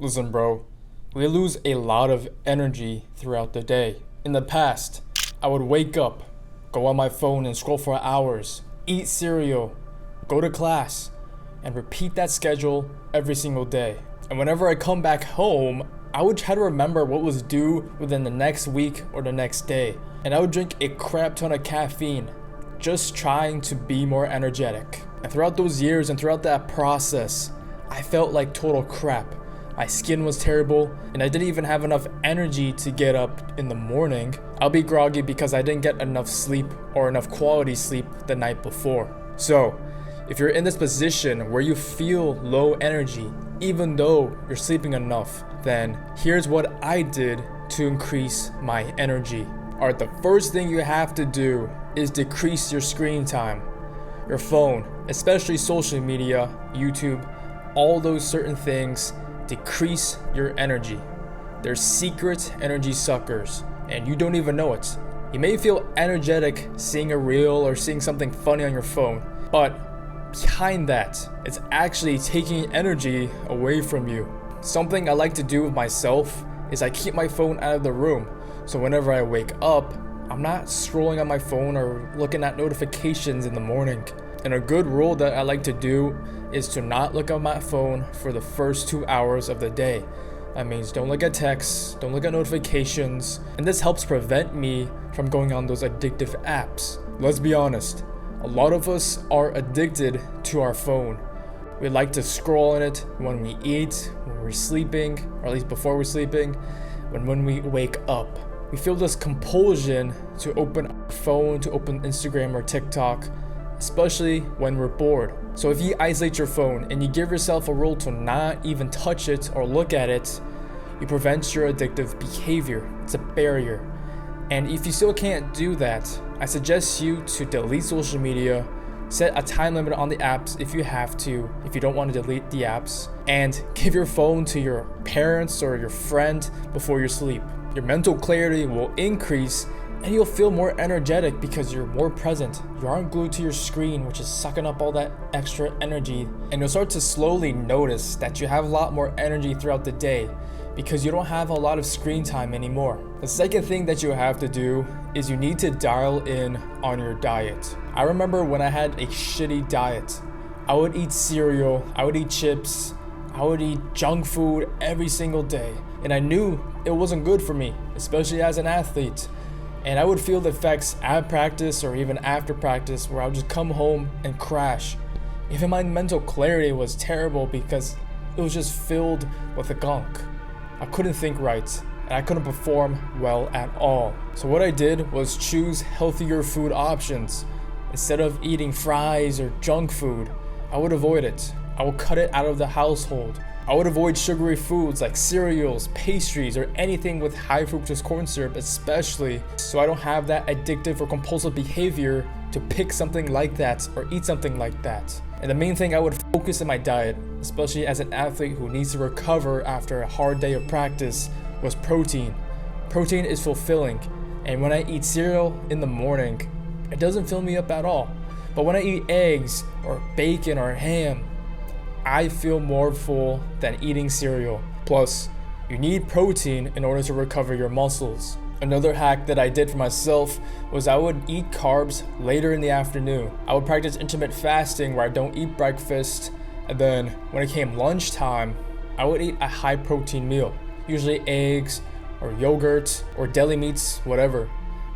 Listen, bro, we lose a lot of energy throughout the day. In the past, I would wake up, go on my phone and scroll for hours, eat cereal, go to class, and repeat that schedule every single day. And whenever I come back home, I would try to remember what was due within the next week or the next day. And I would drink a crap ton of caffeine, just trying to be more energetic. And throughout those years and throughout that process, I felt like total crap. My skin was terrible, and I didn't even have enough energy to get up in the morning. I'll be groggy because I didn't get enough sleep or enough quality sleep the night before. So, if you're in this position where you feel low energy, even though you're sleeping enough, then here's what I did to increase my energy. Alright, the first thing you have to do is decrease your screen time. Your phone, especially social media, YouTube, all those certain things decrease your energy. They're secret energy suckers, and you don't even know it. You may feel energetic seeing a reel or seeing something funny on your phone, but behind that, it's actually taking energy away from you. Something I like to do with myself is I keep my phone out of the room, so whenever I wake up, I'm not scrolling on my phone or looking at notifications in the morning. And a good rule that I like to do is to not look at my phone for the first 2 hours of the day. That means don't look at texts, don't look at notifications, and this helps prevent me from going on those addictive apps. Let's be honest, a lot of us are addicted to our phone. We like to scroll on it when we eat, when we're sleeping, or at least before we're sleeping, when we wake up. We feel this compulsion to open our phone, to open Instagram or TikTok, especially when we're bored. So if you isolate your phone and you give yourself a rule to not even touch it or look at it, you prevent your addictive behavior. It's a barrier. And if you still can't do that, I suggest you to delete social media, set a time limit on the apps if you have to, if you don't want to delete the apps, and give your phone to your parents or your friend before you sleep. Your mental clarity will increase and you'll feel more energetic because you're more present. You aren't glued to your screen, which is sucking up all that extra energy. And you'll start to slowly notice that you have a lot more energy throughout the day because you don't have a lot of screen time anymore. The second thing that you have to do is you need to dial in on your diet. I remember when I had a shitty diet. I would eat cereal, I would eat chips, I would eat junk food every single day. And I knew it wasn't good for me, especially as an athlete. And I would feel the effects at practice or even after practice where I would just come home and crash. Even my mental clarity was terrible because it was just filled with a gunk. I couldn't think right and I couldn't perform well at all. So what I did was choose healthier food options. Instead of eating fries or junk food, I would avoid it. I would cut it out of the household. I would avoid sugary foods like cereals, pastries, or anything with high fructose corn syrup especially, so I don't have that addictive or compulsive behavior to pick something like that or eat something like that. And the main thing I would focus in my diet, especially as an athlete who needs to recover after a hard day of practice, was protein. Protein is fulfilling, and when I eat cereal in the morning, it doesn't fill me up at all. But when I eat eggs or bacon or ham, I feel more full than eating cereal. Plus, you need protein in order to recover your muscles. Another hack that I did for myself was I would eat carbs later in the afternoon. I would practice intermittent fasting where I don't eat breakfast, and then when it came lunchtime, I would eat a high protein meal, usually eggs or yogurt or deli meats, whatever.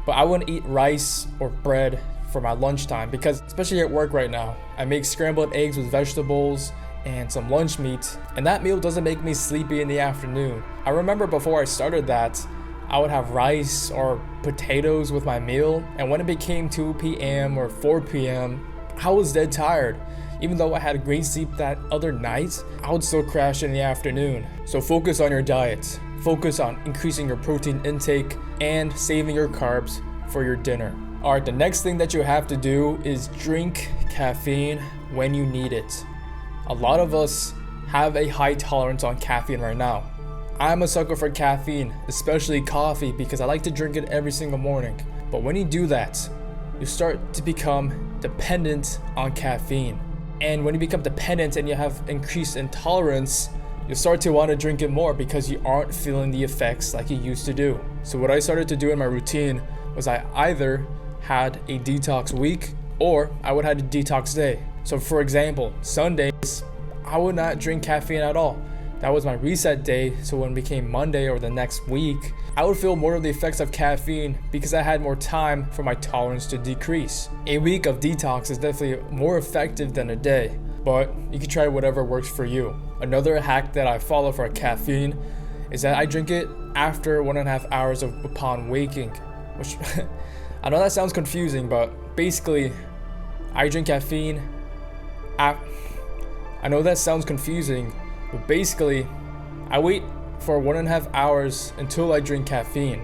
But I wouldn't eat rice or bread for my lunchtime because, especially at work right now, I make scrambled eggs with vegetables and some lunch meat, and that meal doesn't make me sleepy in the afternoon. I remember before I started that, I would have rice or potatoes with my meal, and when it became 2 p.m. or 4 p.m., I was dead tired. Even though I had a great sleep that other night, I would still crash in the afternoon. So focus on your diet. Focus on increasing your protein intake and saving your carbs for your dinner. Alright, the next thing that you have to do is drink caffeine when you need it. A lot of us have a high tolerance on caffeine right now. I'm a sucker for caffeine, especially coffee, because I like to drink it every single morning. But when you do that, you start to become dependent on caffeine. And when you become dependent and you have increased intolerance, you'll start to want to drink it more because you aren't feeling the effects like you used to do. So what I started to do in my routine was I either had a detox week or I would have a detox day. So for example, Sundays, I would not drink caffeine at all. That was my reset day, so when it became Monday or the next week, I would feel more of the effects of caffeine because I had more time for my tolerance to decrease. A week of detox is definitely more effective than a day, but you can try whatever works for you. Another hack that I follow for caffeine is that I drink it after 1.5 hours upon waking, which I know that sounds confusing, but basically I drink caffeine. I know that sounds confusing, but basically I wait for 1.5 hours until I drink caffeine.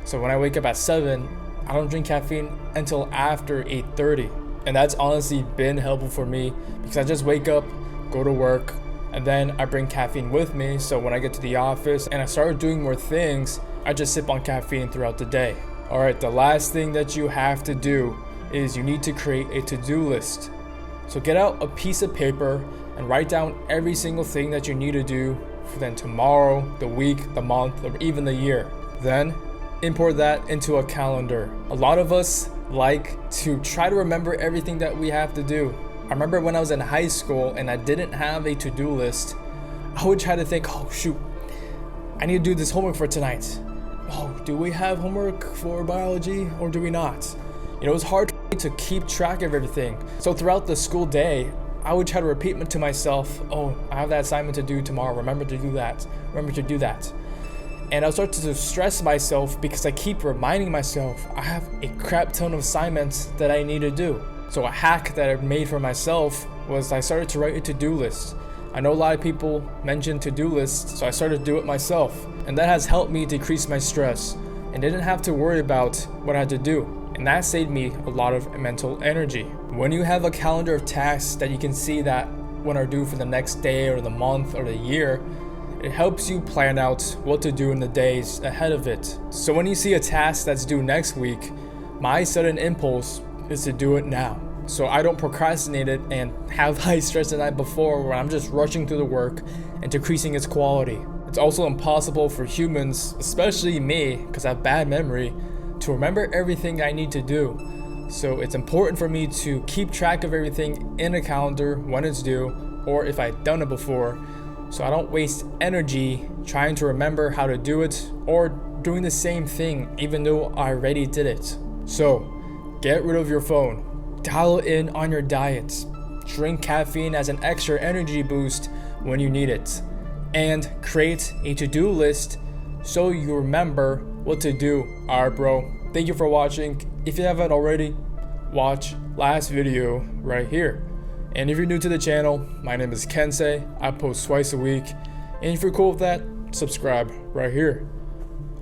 So when I wake up at 7, I don't drink caffeine until after 8:30. And that's honestly been helpful for me because I just wake up, go to work, and then I bring caffeine with me. So when I get to the office and I start doing more things, I just sip on caffeine throughout the day. Alright, the last thing that you have to do is you need to create a to-do list. So get out a piece of paper and write down every single thing that you need to do for then tomorrow, the week, the month, or even the year. Then import that into a calendar. A lot of us like to try to remember everything that we have to do. I remember when I was in high school and I didn't have a to-do list, I would try to think, oh shoot, I need to do this homework for tonight. Oh, do we have homework for biology or do we not? It was hard to keep track of everything. So throughout the school day, I would try to repeat to myself, oh, I have that assignment to do tomorrow. Remember to do that. Remember to do that. And I'll start to stress myself because I keep reminding myself I have a crap ton of assignments that I need to do. So a hack that I made for myself was I started to write a to-do list. I know a lot of people mention to-do lists, so I started to do it myself. And that has helped me decrease my stress and didn't have to worry about what I had to do. And that saved me a lot of mental energy. When you have a calendar of tasks that you can see that when are due for the next day or the month or the year, it helps you plan out what to do in the days ahead of it. So when you see a task that's due next week, my sudden impulse is to do it now. So I don't procrastinate it and have high stress the night before where I'm just rushing through the work and decreasing its quality. It's also impossible for humans, especially me, because I have bad memory, to remember everything I need to do. So it's important for me to keep track of everything in a calendar when it's due, or if I've done it before, so I don't waste energy trying to remember how to do it or doing the same thing even though I already did it. So get rid of your phone, dial in on your diet, drink caffeine as an extra energy boost when you need it, and create a to-do list so you remember what to do. Alright bro, thank you for watching. If you haven't already, watch last video right here. And if you're new to the channel, my name is Kensei. I post twice a week. And if you're cool with that, subscribe right here.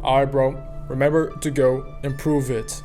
Alright bro, remember to go improve it.